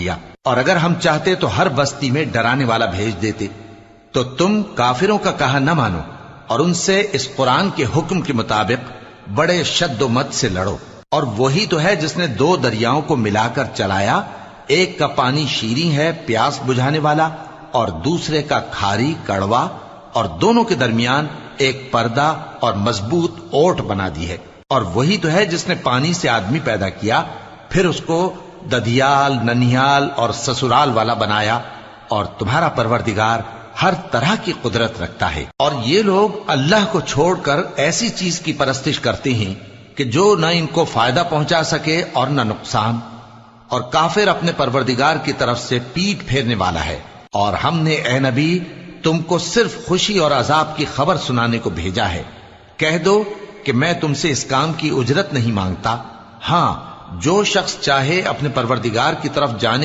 کیا، اور اگر ہم چاہتے تو ہر بستی میں ڈرانے والا بھیج دیتے۔ تو تم کافروں کا کہا نہ مانو اور ان سے اس قرآن کے حکم کے مطابق بڑے شد و مت سے لڑو۔ اور وہی تو ہے جس نے دو دریاؤں کو ملا کر چلایا، ایک کا پانی شیریں ہے پیاس بجھانے والا، اور دوسرے کا کھاری کڑوا، اور دونوں کے درمیان ایک پردہ اور مضبوط اوٹ بنا دی ہے۔ اور وہی تو ہے جس نے پانی سے آدمی پیدا کیا، پھر اس کو ددھیال، ننھیال اور سسرال والا بنایا، اور تمہارا پروردگار ہر طرح کی قدرت رکھتا ہے۔ اور یہ لوگ اللہ کو چھوڑ کر ایسی چیز کی پرستش کرتے ہیں کہ جو نہ ان کو فائدہ پہنچا سکے اور نہ نقصان، اور کافر اپنے پروردگار کی طرف سے پیٹ پھیرنے والا ہے۔ اور ہم نے اے نبی تم کو صرف خوشی اور عذاب کی خبر سنانے کو بھیجا ہے۔ کہہ دو کہ میں تم سے اس کام کی اجرت نہیں مانگتا، ہاں جو شخص چاہے اپنے پروردگار کی طرف جانے